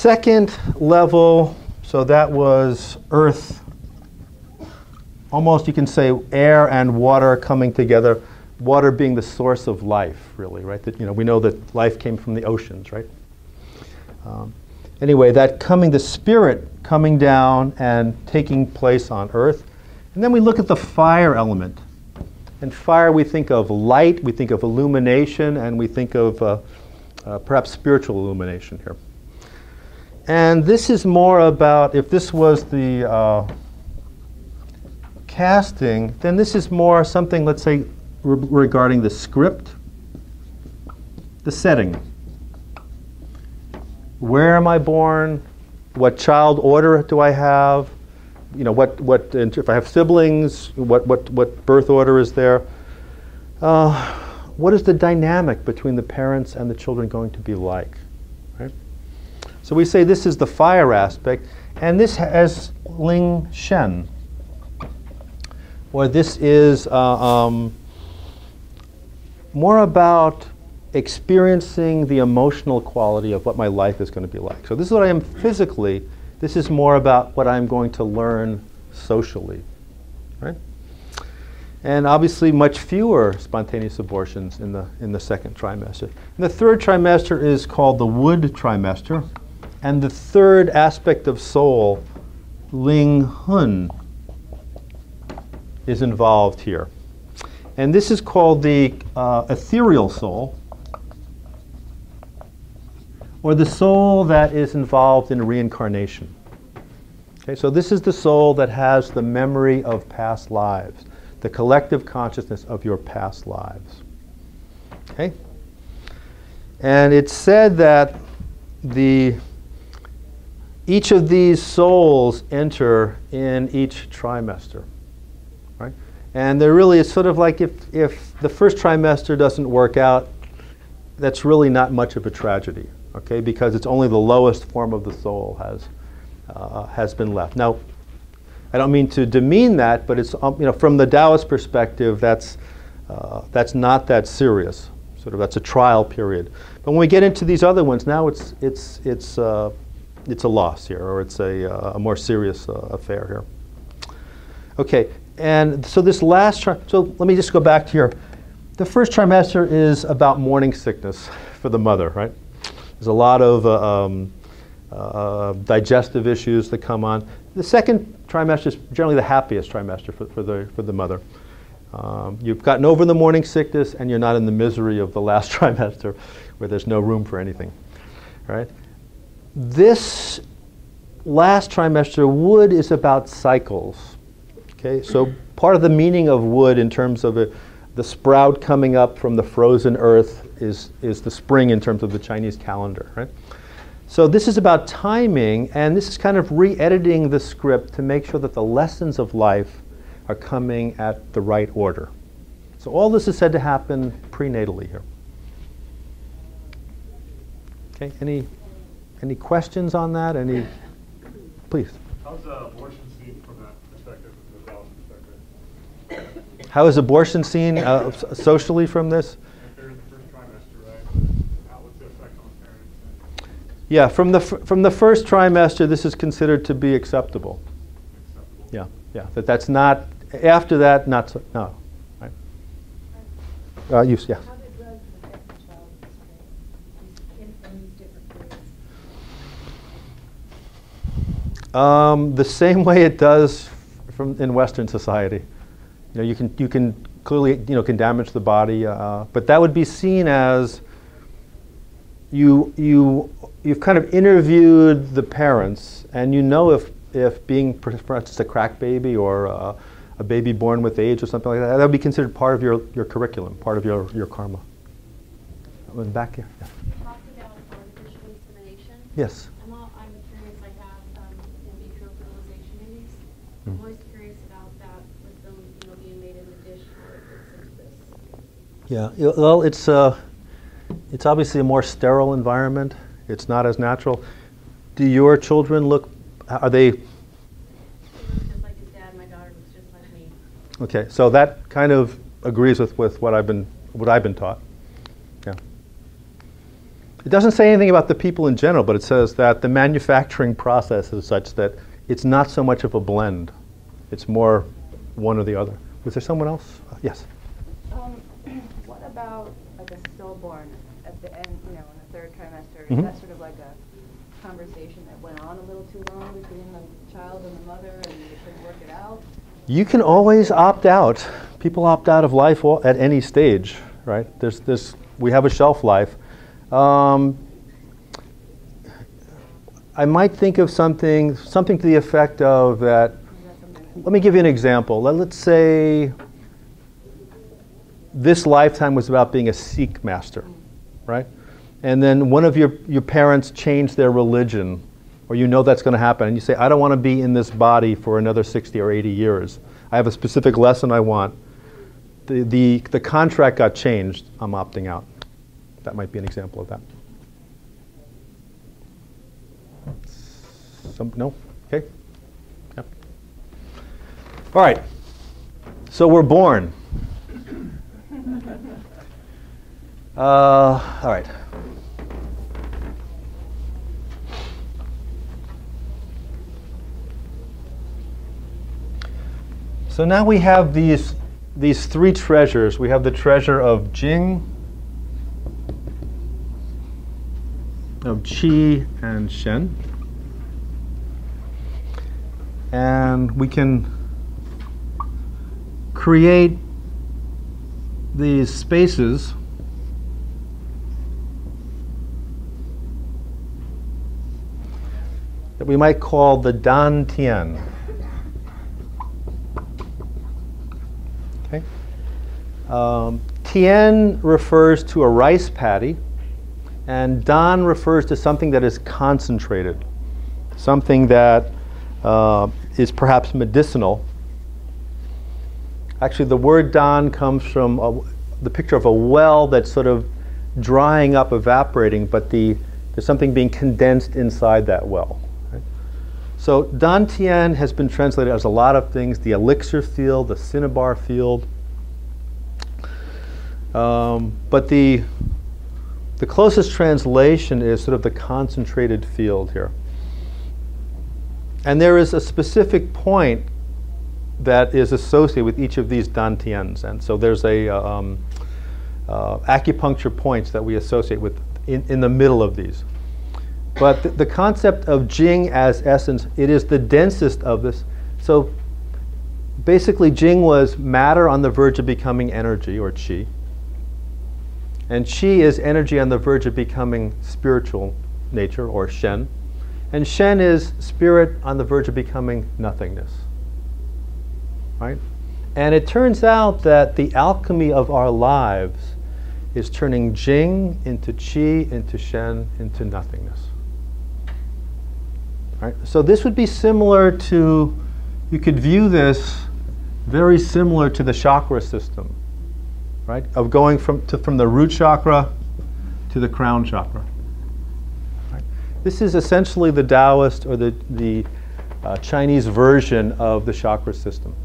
second level, so that was earth. Almost you can say air and water coming together. Water being the source of life, really, right? That, you know, we know that life came from the oceans, right? Anyway, that coming, the spirit coming down and taking place on earth. And then we look at the fire element. And fire, we think of light, we think of illumination, and we think of perhaps spiritual illumination here. And this is more about, if this was the casting, then this is more something, let's say, regarding the script, the setting. Where am I born? What child order do I have? You know, if I have siblings, what birth order is there? What is the dynamic between the parents and the children going to be like? Right? So we say this is the fire aspect, and this has Ling Shen, or this is more about experiencing the emotional quality of what my life is going to be like. So this is what I am physically. This is more about what I'm going to learn socially, right? And obviously much fewer spontaneous abortions in the second trimester. And the third trimester is called the wood trimester. And the third aspect of soul, Ling Hun, is involved here. And this is called the ethereal soul, or the soul that is involved in reincarnation. Okay, so this is the soul that has the memory of past lives, the collective consciousness of your past lives. Okay? And it's said that each of these souls enter in each trimester. Right? And there really is sort of like if the first trimester doesn't work out, that's really not much of a tragedy. Okay, because it's only the lowest form of the soul has been left. Now, I don't mean to demean that, but it's you know, from the Taoist perspective, that's not that serious. Sort of that's a trial period. But when we get into these other ones, now it's a loss here, or it's a more serious affair here. Okay, and so this last so let me just go back to here. The first trimester is about morning sickness for the mother, right? There's a lot of digestive issues that come on. The second trimester is generally the happiest trimester for the mother. You've gotten over the morning sickness, and you're not in the misery of the last trimester, where there's no room for anything. Right? This last trimester, wood is about cycles. Okay, so part of the meaning of wood, in terms of the sprout coming up from the frozen earth, is the spring in terms of the Chinese calendar, right? So this is about timing, and this is kind of re-editing the script to make sure that the lessons of life are coming at the right order. So all this is said to happen prenatally here. Okay, any questions on that? Please. How's abortion seen from that perspective, from the Taoist perspective? How is abortion seen socially from this? Yeah, from the first trimester, this is considered to be acceptable. Yeah, that's not, after that, not so, no. Right? Yeah. How do drugs affect the child in these different periods? The same way it does in Western society. You know, you can clearly, you know, can damage the body, but that would be seen as you've kind of interviewed the parents, and you know if being, for instance, a crack baby or a baby born with AIDS or something like that, that would be considered part of your curriculum, part of your karma. Back here. Yeah. You talked about artificial insemination. Yes. I'm curious. I have in vitro fertilization babies. I'm always curious about that, with them, you know, being made in the dish or if it's this. Yeah. Well, it's obviously a more sterile environment. It's not as natural. Do your children look? Are they? He looks just like his dad. My daughter looks just like me. Okay, so that kind of agrees with what I've been taught. Yeah. It doesn't say anything about the people in general, but it says that the manufacturing process is such that it's not so much of a blend. It's more one or the other. Was there someone else? Yes. What about like a stillborn at the end, in the third trimester? Mhm. Is that sort of like a conversation that went on a little too long between the child and the mother and they couldn't work it out? You can always opt out. People opt out of life at any stage, right? We have a shelf life. I might think of something to the effect of that. Let me give you an example. Let's say this lifetime was about being a Sikh master, right? And then one of your parents changed their religion, or that's going to happen, and you say, I don't want to be in this body for another 60 or 80 years. I have a specific lesson I want. The contract got changed. I'm opting out. That might be an example of that. No? Okay. Yep. All right. So we're born. All right. So now we have these three treasures. We have the treasure of Jing, of Qi, and Shen. And we can create these spaces that we might call the Dan Tian. Okay. Tian refers to a rice paddy, and Dan refers to something that is concentrated, something that is perhaps medicinal. Actually, the word Dan comes from the picture of a well that's sort of drying up, evaporating, but there's something being condensed inside that well. Right? So Dan Tian has been translated as a lot of things: the elixir field, the cinnabar field. But the closest translation is sort of the concentrated field here. And there is a specific point that is associated with each of these dantians. And so there's acupuncture points that we associate with in the middle of these. But the concept of Jing as essence, it is the densest of this. So basically Jing was matter on the verge of becoming energy, or Qi. And Qi is energy on the verge of becoming spiritual nature, or Shen. And Shen is spirit on the verge of becoming nothingness. Right? And it turns out that the alchemy of our lives is turning Jing into Qi, into Shen, into nothingness. Right? So this would be similar to, you could view this very similar to the chakra system, right? Of going from the root chakra to the crown chakra. This is essentially the Taoist or the Chinese version of the chakra system.